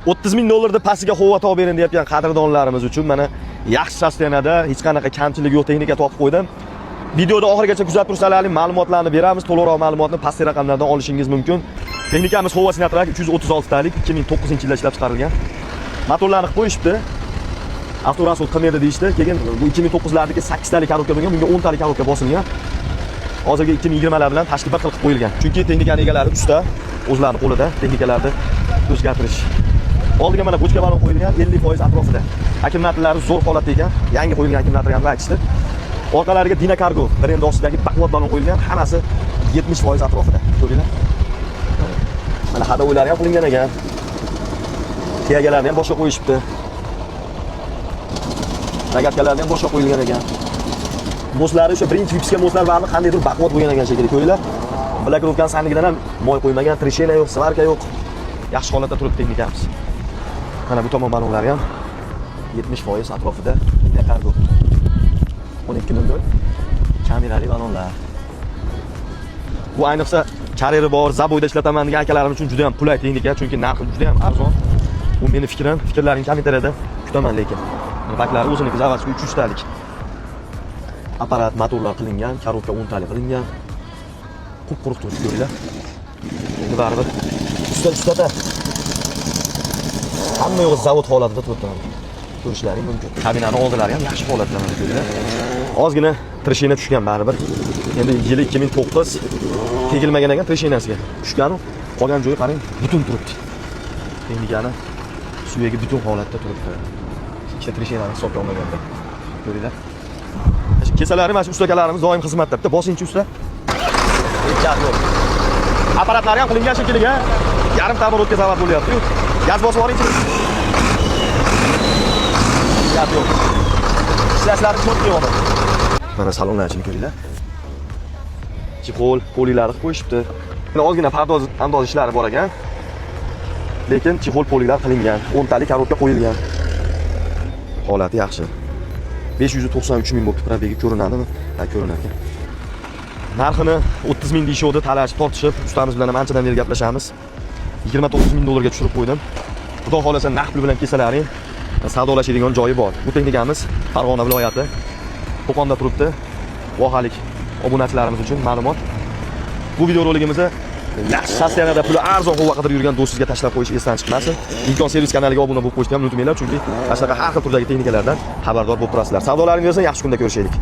$30 ming deb pastiga hova topib bering deyotgan qadrdonlarimiz uchun mana yaxshi sosteniyada hech qanaqa kamchilik yo'q texnika topib qo'ydim. Videoda oxirigacha kuzatib tursangiz ma'lumotlarni beramiz. To'liqroq ma'lumotni pastki raqamlardan olishingiz mumkin. Texnikamiz Hova Sinatrak 336 talik 2009-yilda ishlab chiqarilgan. Motorlarni qilib qo'yishibdi. Avtorasol qilmaydi deyishdi. Keyin bu 2009lardagi 8 talik korobka bo'lgan, bunga 10 talik korobka bosilgan. Hozirgi 2020lar bilan tashkil qilib qo'yilgan. Chunki texnikaning egalari usta o'zlari qo'lida texnikalarni o'zgartirish. Oldiga mana bochka balon qo'yilgan 50% atrofida. Akkumulyatorlari zo'r holatda ekan. Yangi qo'yilgan akkumulyator ham aytishdi. Orqalariga Dina Cargo brendi ostidagi baquvvat balon qo'yilgan, hammasi 70% atrofida. Ko'ringlar. Mana hadovoylari ham qilingan ekan. Tiyagalarni ham boshqa qo'yishibdi. Ragatkalarni ham boshqa qo'yilgan ekan. Moslari o'sha birinchi vipsga moslar barni qandaydir baquvvat bo'lgan ekan shekilli. Ko'ringlar. Blackroofgan sandigidan ham moy qo'ymagan, treshena yo'q, svarka yo'q. Yaxshi holatda turibdi texnikamiz. Mana bu tomon balonlari ham 70% atrofida Dina Cargo. 12.0 kamerali balonlar. Bu ayniqsa karyeri bor, zaboyda ishlataman degan akalarim uchun juda ham qulay texnika, chunki narxi juda ham arzon. Bu meni fikrim, fikrlaringizni kommentariyada kutaman lekin. Baklari o'ziniki zavodga 300 talik. Apparat, motorlar qilingan, korobka 10 talik qilingan. Quruq turibdi ko'ringlar. Endi baribir ustada hamma yo'q zavod holatida turibdi. Ko'rishlaring mumkin. Kabinaning oldilari ham yaxshi holatda mana ko'ringlar. Ozgina treshena tushgan baribir. Endi yili 2009 tegilmagan ekan treshenasiga. Tushgan-u, qolgan joyi qarang, butun turibdi. Texnikani suyagi butun holatda turibdi. Ikkita treshenani hisobga olmaganda. Ko'ringlar. Kesalari mana shu ustakalarimiz doim xizmatda. Bitta bosinchi usta. Yo'q. Apparatlari ham qilingan shekilliga yarim ta'mirotga zavod bo'lyapti. Gaz bosib yuboringchi. Yo'q. Ishlashlari ko'p yo'q. Mana salonlarni ko'ringlar. Chipol, polilarni qo'yishibdi. Mana ozgina pardoz andoz ishlari bor ekan. Lekin chipol polilar qilingan, 10 talik korobka qo'yilgan. Holati yaxshi. 593 ming bo'lib probegi ko'rinadimi? Ha, ko'rinadi. Narxini 30 ming deyishdi, talashib tortishib, ustamiz bilan ham anchadan beri gaplashamiz. 29 ming dollarga tushirib qo'ydim. Xudo xolasa naqd pul bilan kelsalaring savdolashadigan joyi bor. Bu texnikamiz Farg'ona viloyati Qo'qonda turibdi. Vohalik obunachilarimiz uchun ma'lumot. Bu video roligimizni yaxshi sosteniyada puli arzon hova qidirib yurgan do'stingizga tashlab qo'yish esdan chiqmasin. Imkon servis kanaliga obuna bo'lib qo'yishni ham unutmanglar, chunki mana shunaqa har xil turdagi texnikalardan xabardor bo'lib turasizlar. Savdolaringiz bo'lsa yaxshi kunda ko'rishaylik.